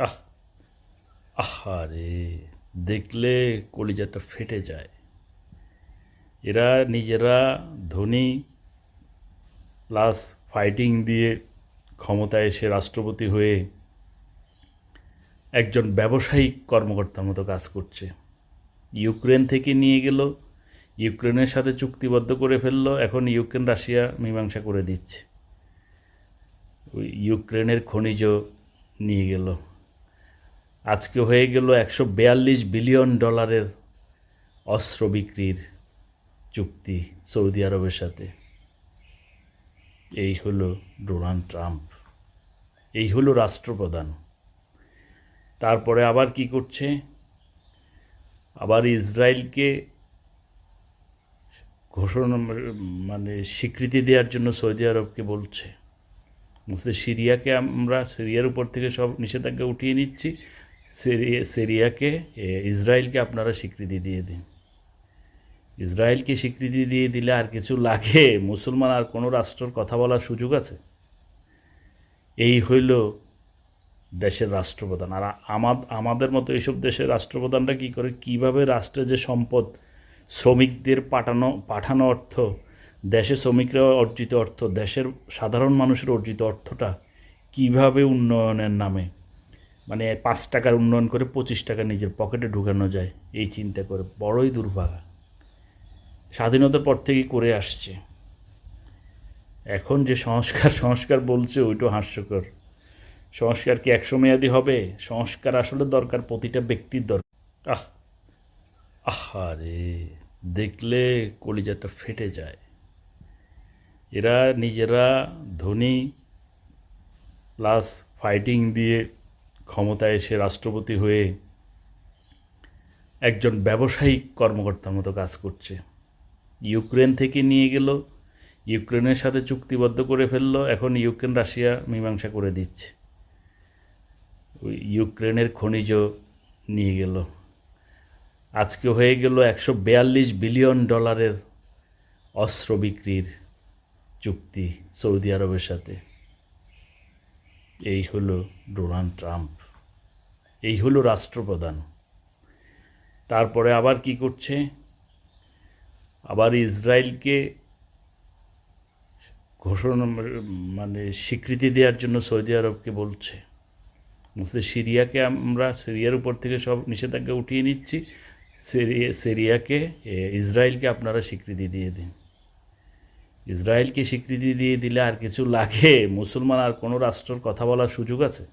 আহ আহারে, দেখলে কলিজাটা ফেটে যায়। এরা নিজেরা ধনী, প্লাস ফাইটিং দিয়ে ক্ষমতায় এসে রাষ্ট্রপতি হয়ে একজন ব্যবসায়িক কর্মকর্তার মতো কাজ করছে। ইউক্রেন থেকে নিয়ে গেল, ইউক্রেনের সাথে চুক্তিবদ্ধ করে ফেললো, এখন ইউক্রেন রাশিয়া মীমাংসা করে দিচ্ছে। ওই ইউক্রেনের খনিজ নিয়ে গেল, আজকে হয়ে গেল $142 বিলিয়ন অস্ত্র বিক্রির চুক্তি সৌদি আরবের সাথে। এই হলো ডোনাল্ড ট্রাম্প, এই হলো রাষ্ট্রপ্রধান। তারপরে আবার কি করছে, আবার ইসরায়েলকে ঘোষণা মানে স্বীকৃতি দেওয়ার জন্য সৌদি আরবকে বলছে সিরিয়াকে, আমরা সিরিয়ার উপর থেকে সব নিষেধাজ্ঞা উঠিয়ে নিচ্ছি, সিরিয়াকে ইসরায়েলকে আপনারা স্বীকৃতি দিয়ে দিন। ইসরায়েলকে স্বীকৃতি দিয়ে দিলে আর কিছু লাগে? মুসলমান আর কোনো রাষ্ট্রের কথা বলার সুযোগ আছে? এই হইল দেশের রাষ্ট্রপ্রধান। আর আমাদের মতো এইসব দেশের রাষ্ট্রপ্রধানরা কী করে, কীভাবে রাষ্ট্রের যে সম্পদ, শ্রমিকদের পাঠানো অর্থ, দেশে শ্রমিকরা অর্জিত অর্থ, দেশের সাধারণ মানুষের অর্জিত অর্থটা কিভাবে উন্নয়নের নামে মানে 5 টাকার উন্নয়ন করে 25 টাকা নিজের পকেটে ঢুকানো যায়, এই চিন্তা করে বড়ই দুর্ভাগা। স্বাধীনতার পর থেকেই করে আসছে। এখন যে সংস্কার বলছে ওইটাও হাস্যকর। সংস্কার কি একসময়াদি হবে? সংস্কার আসলে দরকার প্রতিটা ব্যক্তির দরকার। আহ আহারে, দেখলে কলিজাটা ফেটে যায়। এরা নিজেরা ধনী, প্লাস ফাইটিং দিয়ে ক্ষমতায় এসে রাষ্ট্রপতি হয়ে একজন ব্যবসায়িক কর্মকর্তার মতো কাজ করছে। ইউক্রেন থেকে নিয়ে গেল, ইউক্রেনের সাথে চুক্তিবদ্ধ করে ফেললো, এখন ইউক্রেন রাশিয়া মীমাংসা করে দিচ্ছে। ওই ইউক্রেনের খনিজ নিয়ে গেল, আজকে হয়ে গেল $142 বিলিয়ন অস্ত্র বিক্রির চুক্তি সৌদি আরবের সাথে। এই হলো ডোনাল্ড ট্রাম্প, এই হলো রাষ্ট্রপ্রধান। তারপরে আবার কি করছে, আবার ইসরায়েলকে ঘোষণা মানে স্বীকৃতি দেওয়ার জন্য সৌদি আরবকে বলছে সিরিয়াকে, আমরা সিরিয়ার উপর থেকে সব নিষেধাজ্ঞা উঠিয়ে নিচ্ছি, সিরিয়াকে ইসরায়েলকে আপনারা স্বীকৃতি দিয়ে দিন। ইসরায়েলকে স্বীকৃতি দিয়ে দিলে আর কিছু লাগে? মুসলমান আর কোনো রাষ্ট্রের কথা বলার সুযোগ আছে?